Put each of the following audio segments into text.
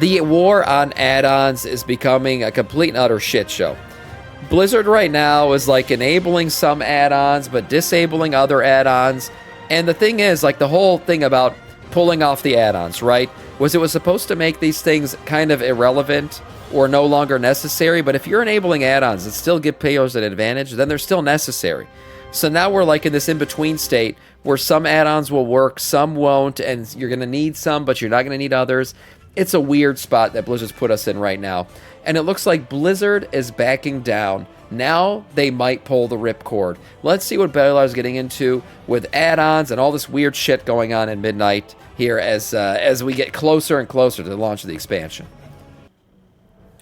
The war on add-ons is becoming a complete and utter shit show. Blizzard right now is like enabling some add-ons, but disabling other add-ons. And the thing is, like the whole thing about pulling off the add-ons, right? It was supposed to make these things kind of irrelevant or no longer necessary. But if you're enabling add-ons that still give players an advantage, then they're still necessary. So now we're like in this in-between state where some add-ons will work, some won't, and you're going to need some, but you're not going to need others. It's a weird spot that Blizzard's put us in right now. And it looks like Blizzard is backing down. Now they might pull the ripcord. Let's see what Belilar's getting into with add-ons and all this weird shit going on in Midnight here as we get closer and closer to the launch of the expansion.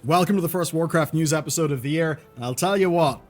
Welcome to the first Warcraft news episode of the year, and I'll tell you what,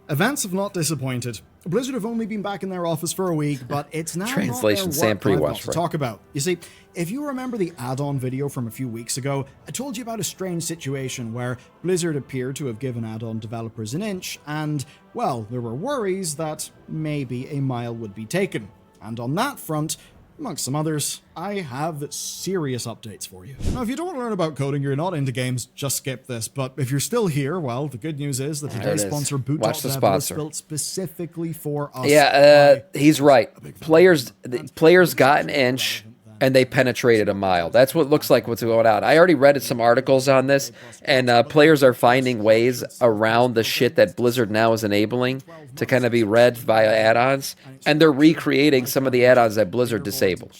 events have not disappointed. Blizzard have only been back in their office for a week, but it's now Translation not Sam their work Pre-Watch to talk about. You see, if you remember the add-on video from a few weeks ago, I told you about a strange situation where Blizzard appeared to have given add-on developers an inch, and, well, there were worries that maybe a mile would be taken. And on that front, amongst some others, I have serious updates for you. Now, if you don't want to learn about coding, you're not into games, just skip this. But if you're still here, well, the good news is that today's sponsor, Boot.dev, was built specifically for us. Yeah, he's right. Players got an inch, and they penetrated a mile. That's what looks like what's going on. I already read some articles on this, and players are finding ways around the shit that Blizzard now is enabling to kind of be read via add-ons, and they're recreating some of the add-ons that Blizzard disabled.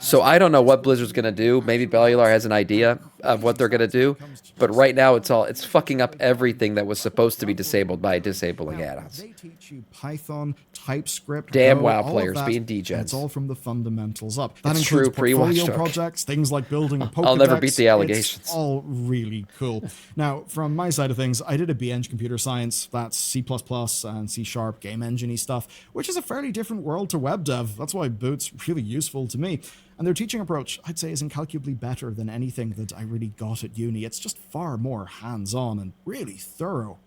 So I don't know what Blizzard's going to do. Maybe Bellular has an idea of what they're going to do, but right now it's fucking up everything that was supposed to be disabled by disabling add-ons. They teach you Python, TypeScript, Damn Go, WoW all players of that, being degens. It's all from the fundamentals up. That It's includes true, pre-watch portfolio talk. projects, things like building a Pokédex. I'll never beat the allegations. It's all really cool. Now, from my side of things, I did a BEng computer science. That's C++ and C# game engine-y stuff, which is a fairly different world to web dev. That's why Boot's really useful to me. And their teaching approach, I'd say, is incalculably better than anything that I really got at uni. It's just far more hands-on and really thorough.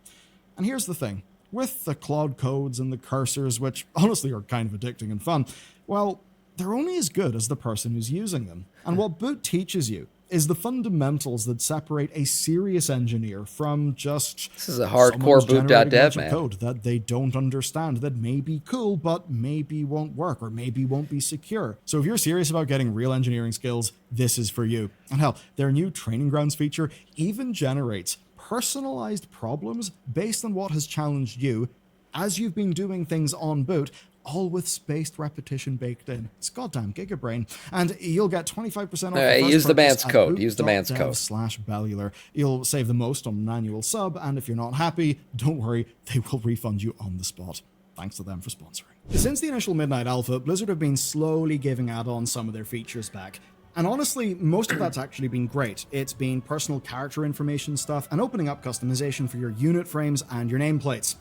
And here's the thing. With the Claude codes and the cursors, which honestly are kind of addicting and fun, well, they're only as good as the person who's using them. And what Boot teaches you is the fundamentals that separate a serious engineer from just This is a hardcore Boot.dev, man. Code that they don't understand, that may be cool, but maybe won't work, or maybe won't be secure. So if you're serious about getting real engineering skills, this is for you. And hell, their new Training Grounds feature even generates personalized problems based on what has challenged you as you've been doing things on Boot, all with spaced repetition baked in. It's goddamn gigabrain. And you'll get 25% off. Use the man's code. Use the man's code. /Bellular. You'll save the most on an annual sub, and if you're not happy, don't worry, they will refund you on the spot. Thanks to them for sponsoring. Since the initial Midnight Alpha, Blizzard have been slowly giving add-ons some of their features back. And honestly, most of that's actually been great. It's been personal character information stuff and opening up customization for your unit frames and your nameplates.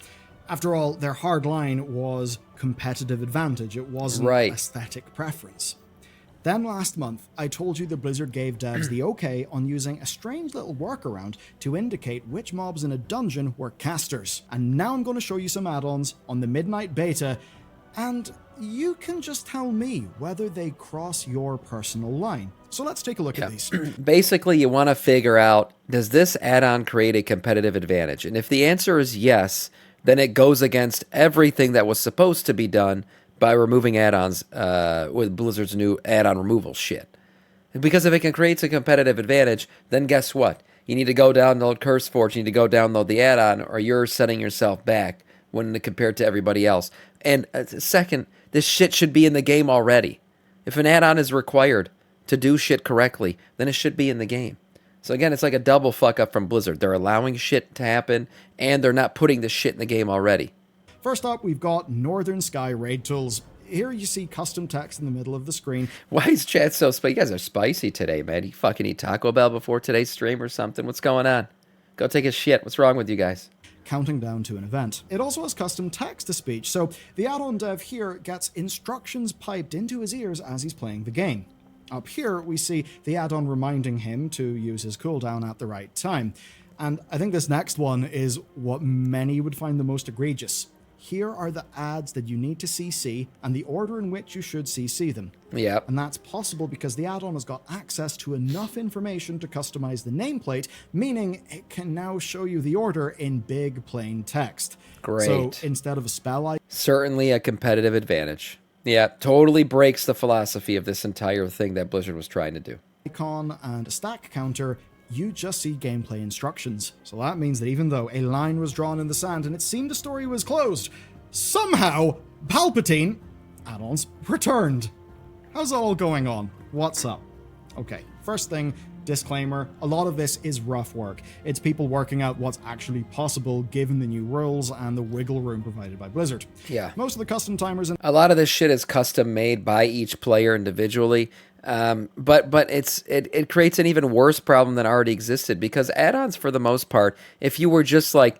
After all, their hard line was competitive advantage. It wasn't aesthetic preference. Then last month, I told you that Blizzard gave devs the okay on using a strange little workaround to indicate which mobs in a dungeon were casters. And now I'm going to show you some add-ons on the Midnight Beta, and you can just tell me whether they cross your personal line. So let's take a look at these. Basically, you want to figure out, does this add-on create a competitive advantage? And if the answer is yes, then it goes against everything that was supposed to be done by removing add-ons with Blizzard's new add-on removal shit. Because if it can create a competitive advantage, then guess what? You need to go download CurseForge, you need to go download the add-on, or you're setting yourself back when compared to everybody else. And second, this shit should be in the game already. If an add-on is required to do shit correctly, then it should be in the game. So again, it's like a double fuck up from Blizzard. They're allowing shit to happen, and they're not putting the shit in the game already. First up, we've got Northern Sky Raid Tools. Here you see custom text in the middle of the screen. Why is chat so spicy? You guys are spicy today, man. You fucking eat Taco Bell before today's stream or something? What's going on? Go take a shit. What's wrong with you guys? Counting down to an event. It also has custom text-to-speech, so the add-on dev here gets instructions piped into his ears as he's playing the game. Up here, we see the add-on reminding him to use his cooldown at the right time. And I think this next one is what many would find the most egregious. here are the ads that you need to CC and the order in which you should CC them. Yep. And that's possible because the add-on has got access to enough information to customize the nameplate, meaning it can now show you the order in big plain text. Great. So instead of a spell Certainly a competitive advantage. Yeah, totally breaks the philosophy of this entire thing that Blizzard was trying to do. icon and a stack counter, you just see gameplay instructions. So that means that even though a line was drawn in the sand and it seemed the story was closed, somehow Palpatine add-ons returned. How's that all going on? What's up? Okay, first thing, disclaimer, a lot of this is rough work. It's people working out what's actually possible given the new rules and the wiggle room provided by Blizzard. Yeah. Most of the custom timers and A lot of this shit is custom made by each player individually. But it creates an even worse problem than already existed, because add-ons, for the most part, if you were just like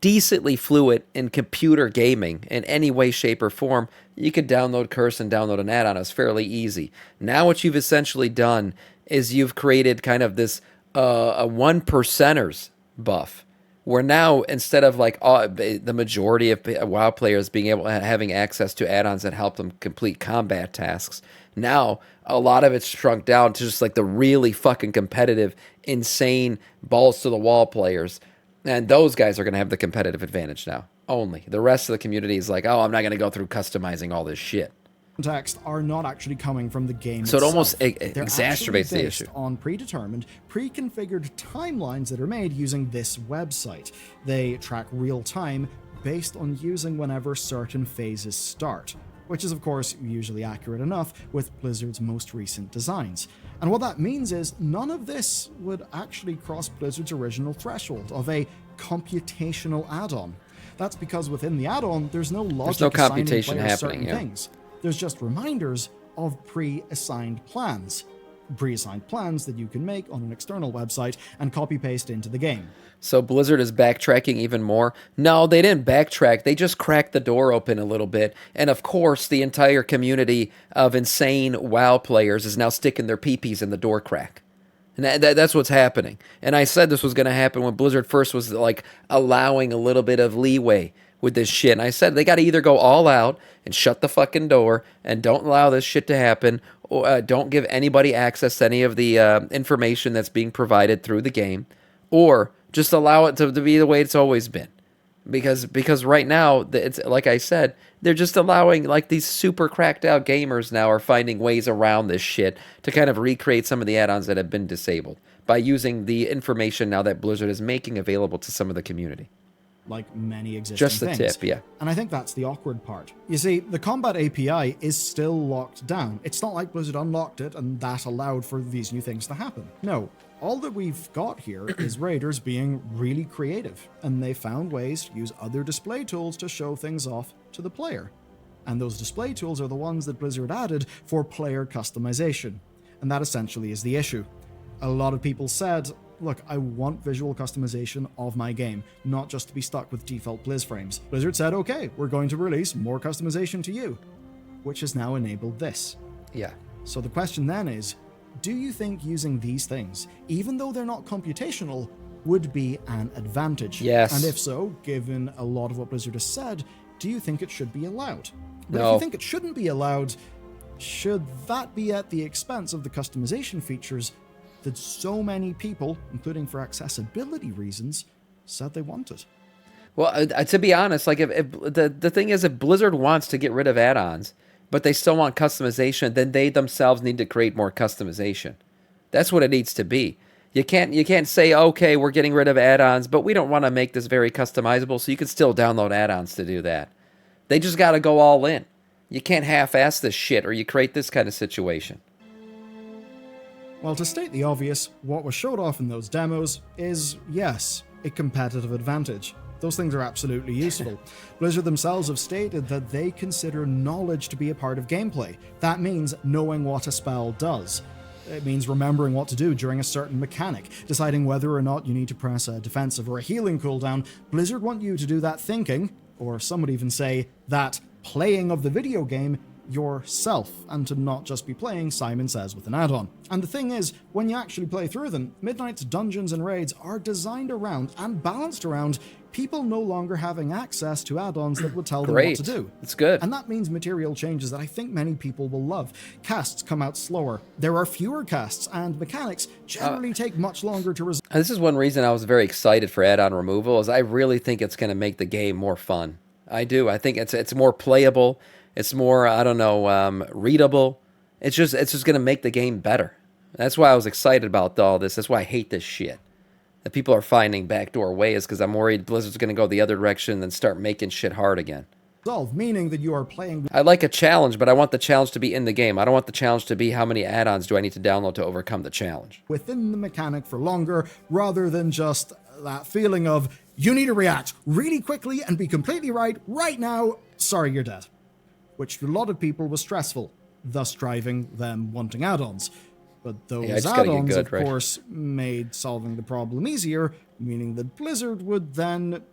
decently fluent in computer gaming in any way, shape, or form, you could download Curse and download an add-on. It's fairly easy. Now what you've essentially done is you've created kind of this a 1%ers buff, where now instead of like the majority of WoW players being able having access to add-ons that help them complete combat tasks, now a lot of it's shrunk down to just like the really fucking competitive, insane balls to the wall players, and those guys are going to have the competitive advantage now. Only the rest of the community is like, oh, I'm not going to go through customizing all this shit. context are not actually coming from the game So it itself. almost They're exacerbates actually the based issue. on predetermined, pre-configured timelines that are made using this website. They track real time based on using whenever certain phases start, which is of course usually accurate enough with Blizzard's most recent designs. And what that means is none of this would actually cross Blizzard's original threshold of a computational add-on. That's because within the add-on, there's no logic no assigning computation players happening, certain yeah. things. There's just reminders of pre-assigned plans. Pre-assigned plans that you can make on an external website and copy-paste into the game. So Blizzard is backtracking even more? No, they didn't backtrack. They just cracked the door open a little bit. And of course, the entire community of insane WoW players is now sticking their peepees in the door crack. And that's what's happening. And I said this was going to happen when Blizzard first was like allowing a little bit of leeway with this shit. And I said they got to either go all out and shut the fucking door and don't allow this shit to happen, or don't give anybody access to any of the information that's being provided through the game, or just allow it to be the way it's always been. Because right now, it's like I said, they're just allowing, like, these super cracked out gamers now are finding ways around this shit to kind of recreate some of the add-ons that have been disabled by using the information now that Blizzard is making available to some of the community. Like many existing Just the things. tip, yeah. And I think that's the awkward part. You see, the combat API is still locked down. It's not like Blizzard unlocked it and that allowed for these new things to happen. No, all that we've got here is raiders being really creative, and they found ways to use other display tools to show things off to the player. And those display tools are the ones that Blizzard added for player customization. And that essentially is the issue. A lot of people said, look, I want visual customization of my game, not just to be stuck with default Blizz frames. Blizzard said, okay, we're going to release more customization to you, which has now enabled this. Yeah. So the question then is, do you think using these things, even though they're not computational, would be an advantage? Yes. And if so, given a lot of what Blizzard has said, do you think it should be allowed? But if No. you think it shouldn't be allowed, should that be at the expense of the customization features that so many people, including for accessibility reasons, said they wanted? Well, to be honest, like if the thing is, if Blizzard wants to get rid of add-ons, but they still want customization, then they themselves need to create more customization. That's what it needs to be. You can't say, okay, we're getting rid of add-ons, but we don't want to make this very customizable, so you can still download add-ons to do that. They just got to go all in. You can't half-ass this shit, or you create this kind of situation. Well, to state the obvious, what was showed off in those demos is, yes, a competitive advantage. Those things are absolutely useful. Blizzard themselves have stated that they consider knowledge to be a part of gameplay. That means knowing what a spell does. It means remembering what to do during a certain mechanic, deciding whether or not you need to press a defensive or a healing cooldown. Blizzard want you to do that thinking, or some would even say that playing of the video game, yourself and to not just be playing Simon Says with an add-on. And the thing is, when you actually play through them, Midnight's dungeons and raids are designed around and balanced around people no longer having access to add-ons that would tell them what to do. It's good. And that means material changes that I think many people will love. Casts come out slower. There are fewer casts, and mechanics generally take much longer to resolve. This is one reason I was very excited for add-on removal, is I really think it's going to make the game more fun. I do. I think it's more playable. It's more, I don't know, readable. It's just going to make the game better. That's why I was excited about all this. That's why I hate this shit. That people are finding backdoor ways, because I'm worried Blizzard's going to go the other direction and start making shit hard again. Meaning that you are playing... I like a challenge, but I want the challenge to be in the game. I don't want the challenge to be how many add-ons do I need to download to overcome the challenge. Within the mechanic for longer, rather than just that feeling of, you need to react really quickly and be completely right now, sorry, you're dead. Which to a lot of people was stressful, thus driving them wanting add-ons. But those add-ons, of course, made solving the problem easier, meaning that Blizzard would then,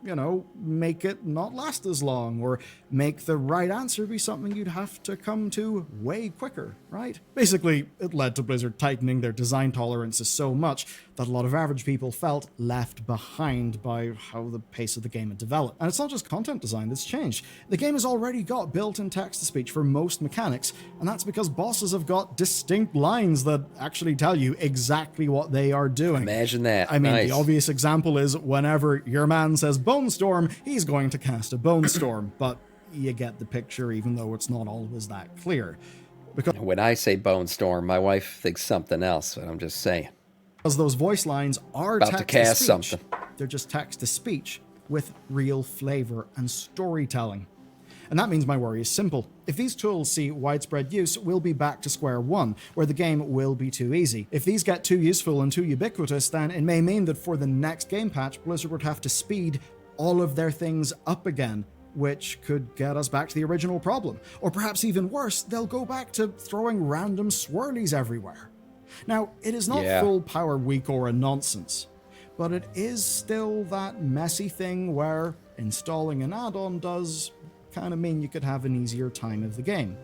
you know, make it not last as long, or make the right answer be something you'd have to come to way quicker, right? Basically, it led to Blizzard tightening their design tolerances so much that a lot of average people felt left behind by how the pace of the game had developed. And it's not just content design that's changed. The game has already got built-in text-to-speech for most mechanics, and that's because bosses have got distinct lines that actually tell you exactly what they are doing. Imagine that. I mean, nice. The obvious example is whenever your man says Bone Storm, he's going to cast a Bone Storm, but you get the picture even though it's not always that clear. Because when I say Bone Storm, my wife thinks something else, but I'm just saying. Because those voice lines are about to cast text-to-speech. something. They're just text-to-speech with real flavor and storytelling. And that means my worry is simple. If these tools see widespread use, we'll be back to square one, where the game will be too easy. If these get too useful and too ubiquitous, then it may mean that for the next game patch, Blizzard would have to speed all of their things up again, which could get us back to the original problem. Or perhaps even worse, they'll go back to throwing random swirlies everywhere. Now, it is not full power weak or a nonsense, but it is still that messy thing where installing an add-on does kind of mean you could have an easier time of the game.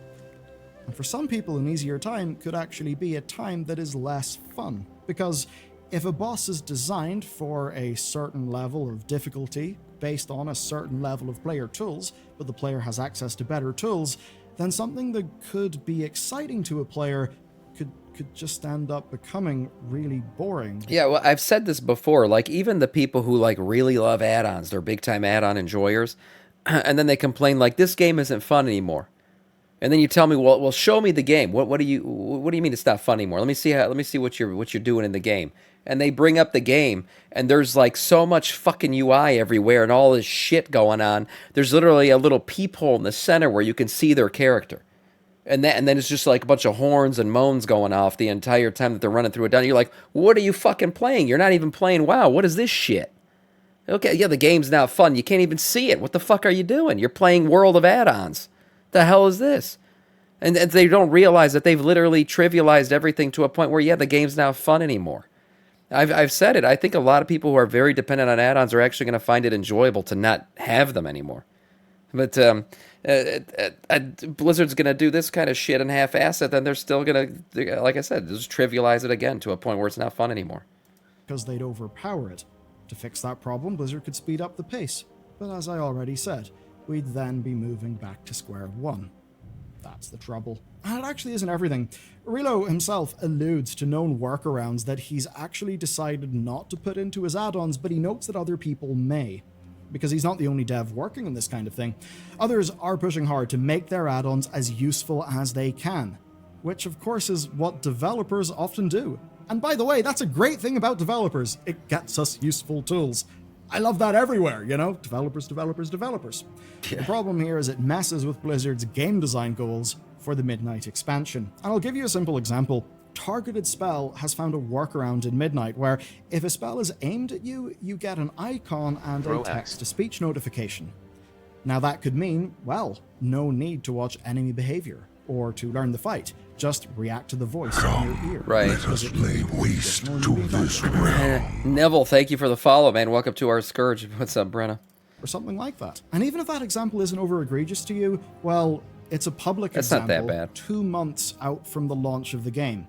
And for some people, an easier time could actually be a time that is less fun, because if a boss is designed for a certain level of difficulty based on a certain level of player tools, but the player has access to better tools, then something that could be exciting to a player could just end up becoming really boring. Yeah, well, I've said this before, like even the people who like really love add-ons, they're big time add-on enjoyers, and then they complain like this game isn't fun anymore. And then you tell me, well, show me the game. What do you mean it's not fun anymore? Let me see what you're doing in the game. And they bring up the game, and there's like so much fucking UI everywhere and all this shit going on. There's literally a little peephole in the center where you can see their character. And then it's just like a bunch of horns and moans going off the entire time that they're running through it down. You're like, what are you fucking playing? You're not even playing WoW. What is this shit? Okay, yeah, the game's not fun. You can't even see it. What the fuck are you doing? You're playing World of Add-ons. The hell is this? And they don't realize that they've literally trivialized everything to a point where, yeah, the game's not fun anymore. I've said it. I think a lot of people who are very dependent on add-ons are actually going to find it enjoyable to not have them anymore. But Blizzard's going to do this kind of shit and half-ass it, then they're still going to, like I said, just trivialize it again to a point where it's not fun anymore. Because they'd overpower it. To fix that problem, Blizzard could speed up the pace. But as I already said, we'd then be moving back to square one. That's the trouble. And it actually isn't everything. Relo himself alludes to known workarounds that he's actually decided not to put into his add-ons, but he notes that other people may. Because he's not the only dev working on this kind of thing. Others are pushing hard to make their add-ons as useful as they can, which of course is what developers often do. And by the way, that's a great thing about developers. It gets us useful tools. I love that everywhere, you know? Developers. Yeah. The problem here is it messes with Blizzard's game design goals for the Midnight expansion. And I'll give you a simple example. Targeted Spell has found a workaround in Midnight where if a spell is aimed at you, you get an icon and a text-to-speech notification. Now that could mean, well, no need to watch enemy behavior or to learn the fight. Just react to the voice in your ear. Right. Let us lay waste to this realm. Neville, thank you for the follow, man. Welcome to our Scourge. What's up, Brenna? Or something like that. And even if that example isn't over egregious to you, well, It's a public That's not example that bad. 2 months out from the launch of the game.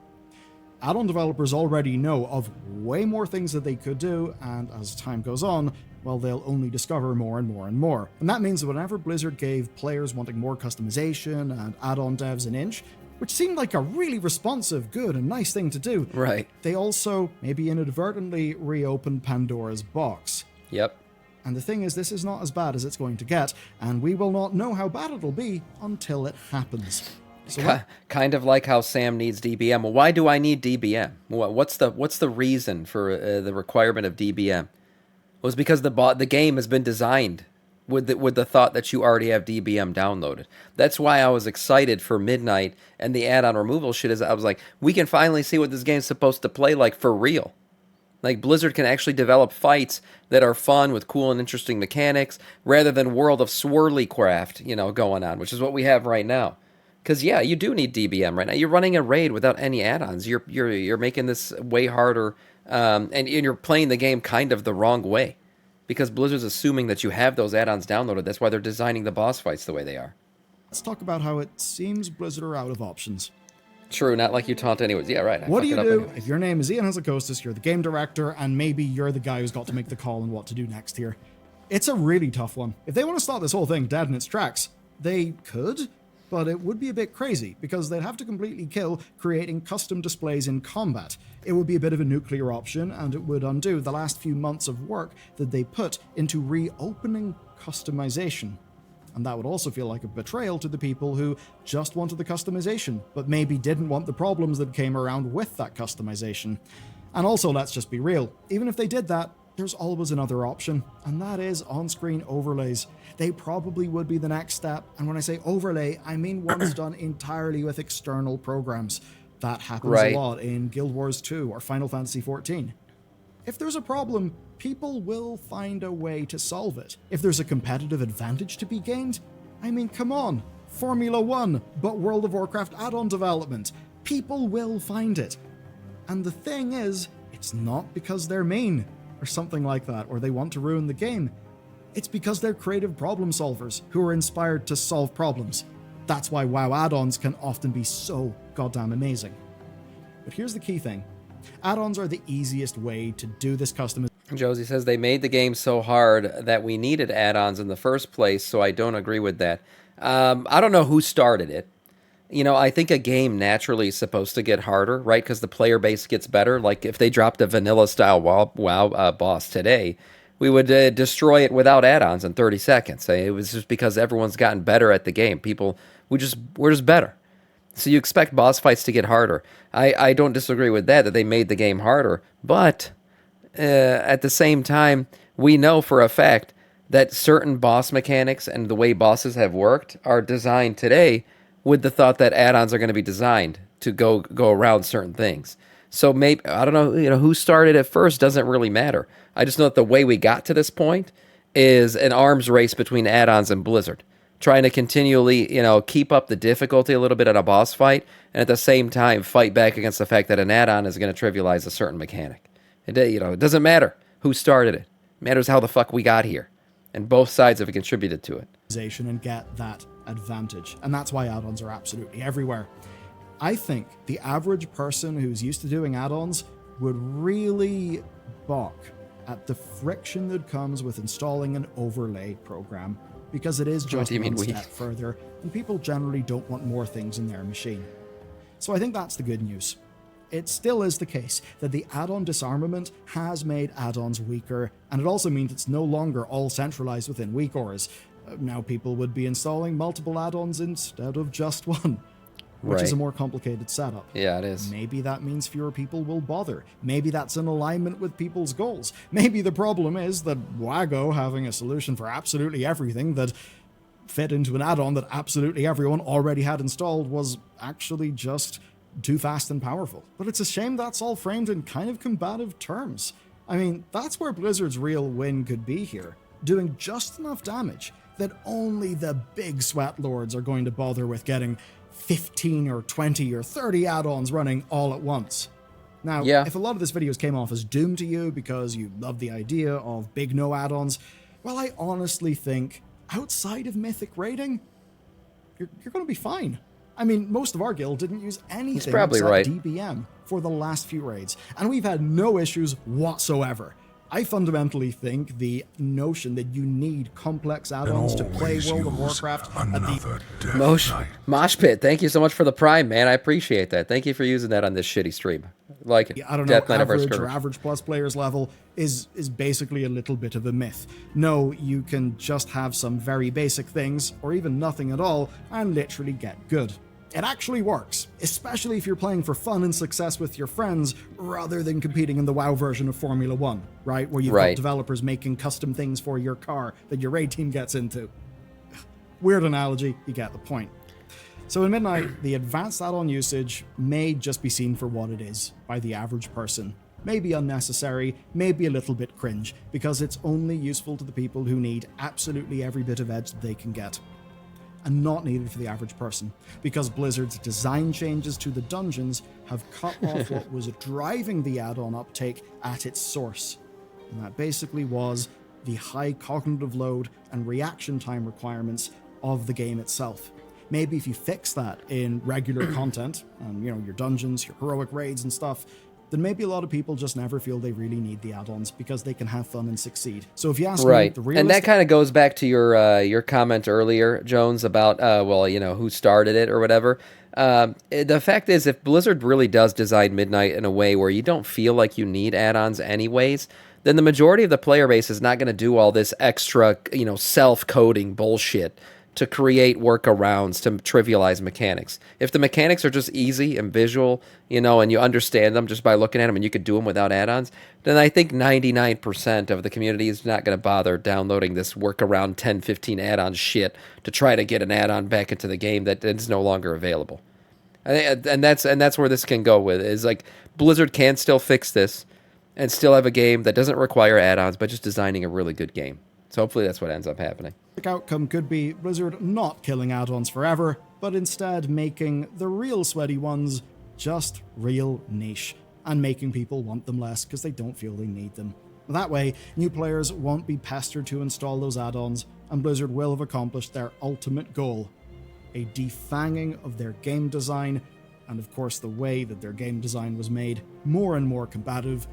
Add-on developers already know of way more things that they could do, and as time goes on, well, they'll only discover more and more and more. And that means that whenever Blizzard gave players wanting more customization and add-on devs an inch, which seemed like a really responsive, good, and nice thing to do, Right. they also maybe inadvertently reopened Pandora's box. Yep. And the thing is, this is not as bad as it's going to get, and we will not know how bad it'll be until it happens. So Kind of like how Sam needs DBM. Well, why do I need DBM? What's the reason for the requirement of DBM? Well, it's because the game has been designed with the thought that you already have DBM downloaded. That's why I was excited for Midnight and the add-on removal shit. Is I was like, we can finally see what this game's supposed to play like for real. Like, Blizzard can actually develop fights that are fun with cool and interesting mechanics, rather than World of Swirly Craft, going on, which is what we have right now. Because, yeah, you do need DBM right now. You're running a raid without any add-ons. You're making this way harder, and you're playing the game kind of the wrong way. Because Blizzard's assuming that you have those add-ons downloaded. That's why they're designing the boss fights the way they are. let's talk about how it seems Blizzard are out of options. True, not like you taunt anyways. Yeah, right. What do you do if your name is Ian Hazacostas, you're the game director, and maybe you're the guy who's got to make the call on what to do next here? It's a really tough one. If they want to stop this whole thing dead in its tracks, they could, but it would be a bit crazy, because they'd have to completely kill creating custom displays in combat. It would be a bit of a nuclear option, and it would undo the last few months of work that they put into reopening customization. And that would also feel like a betrayal to the people who just wanted the customization, but maybe didn't want the problems that came around with that customization. And also, let's just be real, even if they did that, there's always another option, and that is on-screen overlays. They probably would be the next step, and when I say overlay, I mean ones done entirely with external programs. That happens a lot in Guild Wars 2 or Final Fantasy 14. If there's a problem, people will find a way to solve it. If there's a competitive advantage to be gained, I mean, come on, Formula 1, but World of Warcraft add-on development. People will find it. And the thing is, it's not because they're mean, or something like that, or they want to ruin the game. It's because they're creative problem solvers who are inspired to solve problems. That's why WoW add-ons can often be so goddamn amazing. But here's the key thing. Add-ons are the easiest way to do this customization. Josie says they made the game so hard that we needed add-ons in the first place, so I don't agree with that. I don't know who started it. I think a game naturally is supposed to get harder, right? Because the player base gets better. Like, if they dropped a vanilla-style WoW boss today, we would destroy it without add-ons in 30 seconds. It was just because everyone's gotten better at the game. We're just better. So you expect boss fights to get harder. I don't disagree with that they made the game harder. But at the same time, we know for a fact that certain boss mechanics and the way bosses have worked are designed today with the thought that add-ons are going to be designed to go around certain things. So maybe, I don't know, who started it first doesn't really matter. I just know that the way we got to this point is an arms race between add-ons and Blizzard, trying to continually, keep up the difficulty a little bit at a boss fight, and at the same time fight back against the fact that an add-on is going to trivialize a certain mechanic. It doesn't matter who started it. It matters how the fuck we got here, and both sides have contributed to it. And get that advantage. And that's why add-ons are absolutely everywhere. I think the average person who's used to doing add-ons would really balk at the friction that comes with installing an overlay program, because it is just one step further, and people generally don't want more things in their machine. So I think that's the good news. It still is the case that the add-on disarmament has made add-ons weaker, and it also means it's no longer all centralized within WeakAuras. Now people would be installing multiple add-ons instead of just one, which is a more complicated setup. Yeah, it is. Maybe that means fewer people will bother. Maybe that's in alignment with people's goals. Maybe the problem is that WAGO having a solution for absolutely everything that fit into an add-on that absolutely everyone already had installed was actually just too fast and powerful. But it's a shame that's all framed in kind of combative terms. I mean, that's where Blizzard's real win could be here, doing just enough damage that only the big sweat lords are going to bother with getting 15 or 20 or 30 add-ons running all at once. Now, if a lot of this videos came off as doom to you because you love the idea of big no add-ons, well, I honestly think, outside of Mythic raiding, you're going to be fine. I mean, most of our guild didn't use anything probably except right. DBM for the last few raids, and we've had no issues whatsoever. I fundamentally think the notion that you need complex add-ons to play Always World of use Warcraft at the another death knight. Mosh Pit, thank you so much for the Prime, man. I appreciate that. Thank you for using that on this shitty stream. Like it. I don't know, Death Knight of our average or Skirmish. average plus players level is basically a little bit of a myth. No, you can just have some very basic things, or even nothing at all, and literally get good. It actually works, especially if you're playing for fun and success with your friends, rather than competing in the WoW version of Formula 1, right? Where you've got developers making custom things for your car that your raid team gets into. Weird analogy, you get the point. So in Midnight, the advanced add-on usage may just be seen for what it is by the average person. Maybe unnecessary, maybe a little bit cringe, because it's only useful to the people who need absolutely every bit of edge that they can get, and not needed for the average person, because Blizzard's design changes to the dungeons have cut off what was driving the add-on uptake at its source. And that basically was the high cognitive load and reaction time requirements of the game itself. Maybe if you fix that in regular content, and your dungeons, your heroic raids and stuff, then maybe a lot of people just never feel they really need the add-ons because they can have fun and succeed. So if you ask me, the realistic... And that kind of goes back to your comment earlier, Jones, about, who started it or whatever. The fact is, if Blizzard really does design Midnight in a way where you don't feel like you need add-ons anyways, then the majority of the player base is not going to do all this extra, self-coding bullshit to create workarounds to trivialize mechanics. If the mechanics are just easy and visual, and you understand them just by looking at them and you could do them without add-ons, then I think 99% of the community is not going to bother downloading this workaround 10, 15 add-on shit to try to get an add-on back into the game that is no longer available. And that's where this can go with, is like Blizzard can still fix this and still have a game that doesn't require add-ons, but just designing a really good game. So hopefully that's what ends up happening. The outcome could be Blizzard not killing add-ons forever, but instead making the real sweaty ones just real niche, and making people want them less because they don't feel they need them. That way, new players won't be pestered to install those add-ons, and Blizzard will have accomplished their ultimate goal, a defanging of their game design, and of course the way that their game design was made more and more combative,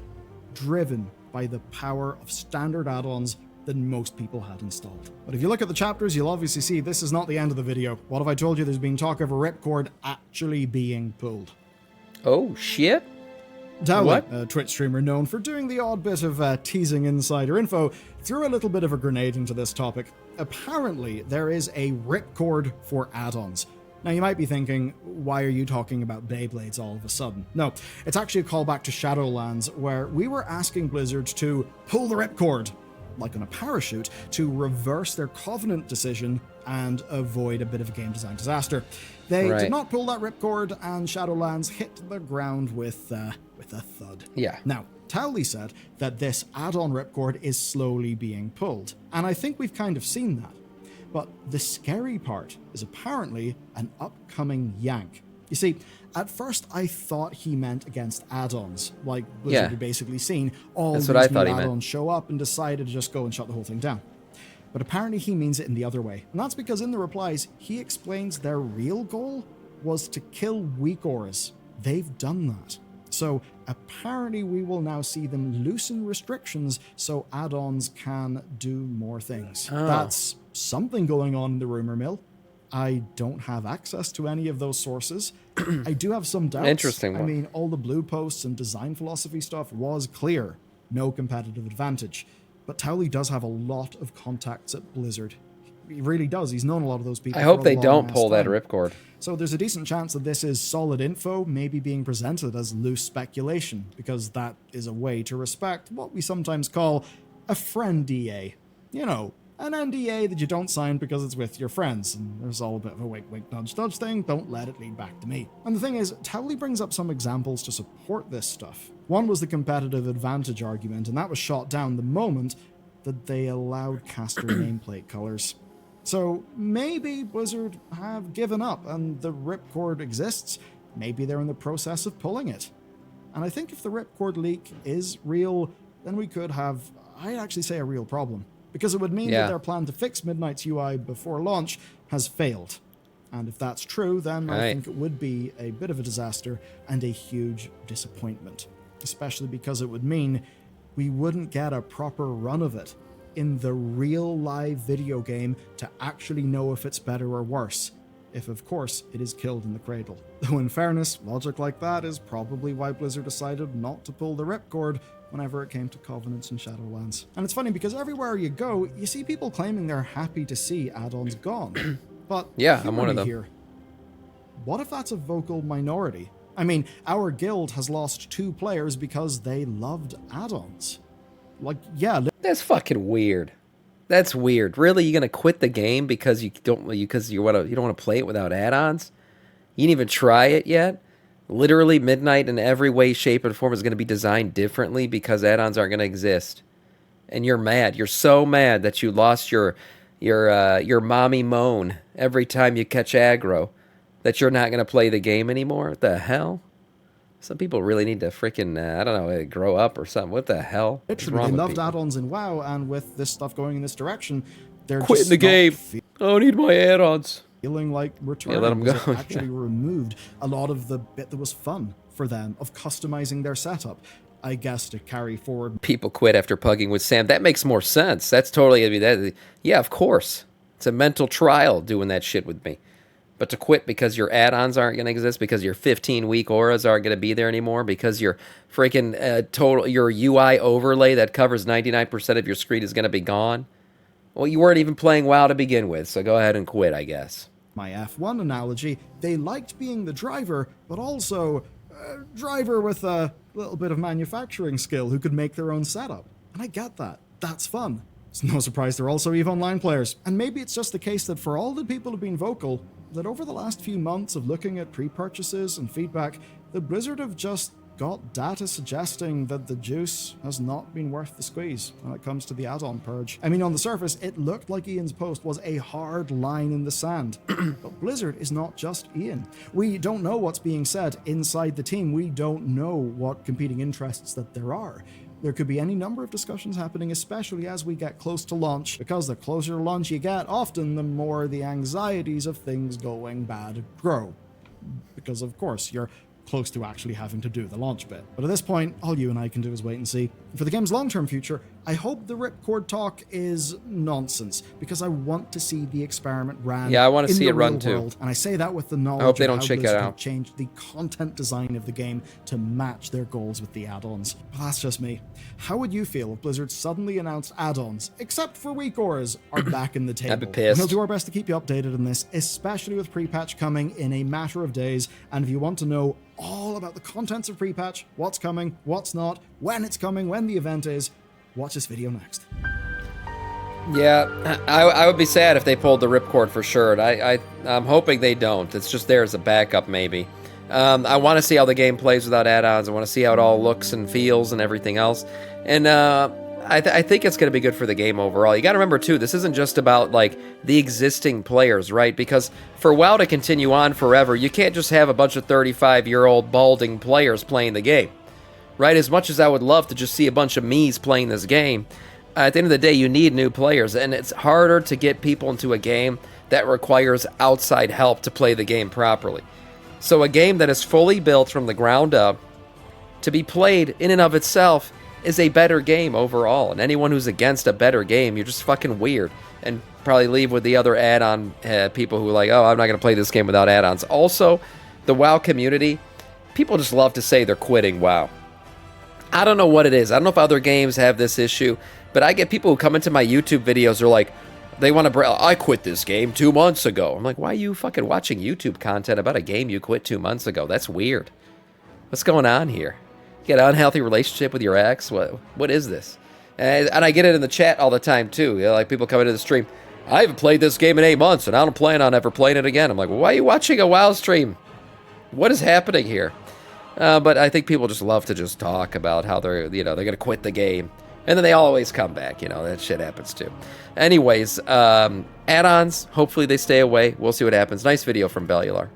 driven by the power of standard add-ons than most people had installed. But if you look at the chapters, you'll obviously see this is not the end of the video. What if I told you there's been talk of a ripcord actually being pulled? Oh, shit? Dowling, a Twitch streamer known for doing the odd bit of teasing insider info, threw a little bit of a grenade into this topic. Apparently, there is a ripcord for add-ons. Now, you might be thinking, why are you talking about Beyblades all of a sudden? No, it's actually a callback to Shadowlands, where we were asking Blizzard to pull the ripcord, like on a parachute, to reverse their Covenant decision and avoid a bit of a game design disaster. They did not pull that ripcord, and Shadowlands hit the ground with a thud. Yeah. Now, Towley said that this add-on ripcord is slowly being pulled, and I think we've kind of seen that. But the scary part is apparently an upcoming yank. You see, at first I thought he meant against add-ons, like Blizzard had basically seen all these new add-ons show up and decided to just go and shut the whole thing down. But apparently he means it in the other way. And that's because in the replies, he explains their real goal was to kill weak auras. They've done that. So apparently we will now see them loosen restrictions so add-ons can do more things. That's something going on in the rumor mill. I don't have access to any of those sources. I do have some doubts. Interesting one. I mean, all the blue posts and design philosophy stuff was clear. No competitive advantage. But Towley does have a lot of contacts at Blizzard. He really does. He's known a lot of those people. I hope they don't pull that ripcord. So there's a decent chance that this is solid info, maybe being presented as loose speculation, because that is a way to respect what we sometimes call a friend DA. An NDA that you don't sign because it's with your friends, and there's all a bit of a wink, nudge thing. Don't let it lead back to me. And the thing is, Towley brings up some examples to support this stuff. One was the competitive advantage argument, and that was shot down the moment that they allowed caster nameplate colors. So maybe Blizzard have given up and the ripcord exists. Maybe they're in the process of pulling it. And I think if the ripcord leak is real, then we could have, I'd actually say, a real problem. Because it would mean that their plan to fix Midnight's UI before launch has failed. And if that's true, then I Right. think it would be a bit of a disaster and a huge disappointment, especially because it would mean we wouldn't get a proper run of it in the real live video game to actually know if it's better or worse, if of course it is killed in the cradle. Though in fairness, logic like that is probably why Blizzard decided not to pull the ripcord whenever it came to Covenants and Shadowlands. And it's funny because everywhere you go, you see people claiming they're happy to see add-ons gone. But Yeah, humor I'm one of me them. here. What if that's a vocal minority? I mean, our guild has lost 2 players because they loved add-ons. Like, yeah, That's fucking weird. That's weird. Really, you gonna quit the game because you don't want to play it without add-ons? You didn't even try it yet. Literally, Midnight in every way, shape, and form is going to be designed differently because add-ons aren't going to exist. And you're mad. You're so mad that you lost your mommy moan every time you catch aggro that you're not going to play the game anymore. What the hell? Some people really need to freaking, I don't know, grow up or something. What the hell? What's literally, wrong they with loved people? add-ons in WoW, and with this stuff going in this direction, they're Quitting just the not game. I don't need my add-ons. feeling like returning. let 'em Blizzard go. actually removed a lot of the bit that was fun for them of customizing their setup, I guess, to carry forward. People quit after pugging with Sam. That makes more sense. That's totally, I mean, that, yeah, of course. It's a mental trial doing that shit with me. But to quit because your add-ons aren't going to exist, because your 15-week auras aren't going to be there anymore, because your freaking your UI overlay that covers 99% of your screen is going to be gone. Well, you weren't even playing WoW to begin with, so go ahead and quit, I guess. My F1 analogy, they liked being the driver, but also a driver with a little bit of manufacturing skill who could make their own setup. And I get that. That's fun. It's no surprise they're also EVE Online players. And maybe it's just the case that for all the people who've been vocal, that over the last few months of looking at pre-purchases and feedback, the Blizzard have just got data suggesting that the juice has not been worth the squeeze when it comes to the add-on purge. I mean, on the surface, it looked like Ian's post was a hard line in the sand. But Blizzard is not just Ian. We don't know what's being said inside the team. We don't know what competing interests that there are. There could be any number of discussions happening, especially as we get close to launch, because the closer to launch you get, often the more the anxieties of things going bad grow. Because, of course, you're close to actually having to do the launch bit. But at this point, all you and I can do is wait and see. For the game's long-term future, I hope the ripcord talk is nonsense, because I want to see the experiment ran. Yeah, I want to in see the it run real too. world. And I say that with the knowledge I hope they of don't how check it Blizzard out. have changed the content design of the game to match their goals with the add-ons. But that's just me. How would you feel if Blizzard suddenly announced add-ons, except for weak auras, are back in the table? I'd be pissed. We'll do our best to keep you updated on this, especially with pre-patch coming in a matter of days. And if you want to know all about the contents of pre-patch, what's coming, what's not, when it's coming, when the event is, watch this video next. Yeah, I would be sad if they pulled the ripcord for sure. And I'm hoping they don't. It's just there as a backup, maybe. I want to see how the game plays without add-ons. I want to see how it all looks and feels and everything else. And I think it's going to be good for the game overall. You got to remember, too, this isn't just about, like, the existing players, right? Because for WoW to continue on forever, you can't just have a bunch of 35-year-old balding players playing the game, right? As much as I would love to just see a bunch of me's playing this game, at the end of the day, you need new players, and it's harder to get people into a game that requires outside help to play the game properly. So a game that is fully built from the ground up to be played in and of itself is a better game overall. And anyone who's against a better game, you're just fucking weird. And probably leave with the other add-on people who are like, oh, I'm not going to play this game without add-ons. Also, the WoW community, people just love to say they're quitting WoW. I don't know what it is. I don't know if other games have this issue, but I get people who come into my YouTube videos, they're like, they want to, I quit this game 2 months ago. I'm like, why are you fucking watching YouTube content about a game you quit 2 months ago? That's weird. What's going on here? You got an unhealthy relationship with your ex? What is this? And I get it in the chat all the time, too. You know, like people come into the stream, I haven't played this game in 8 months, and I don't plan on ever playing it again. I'm like, well, why are you watching a WoW stream? What is happening here? But I think people just love to just talk about how they're going to quit the game. And then they always come back. That shit happens too. Anyways, add-ons, hopefully they stay away. We'll see what happens. Nice video from Bellular.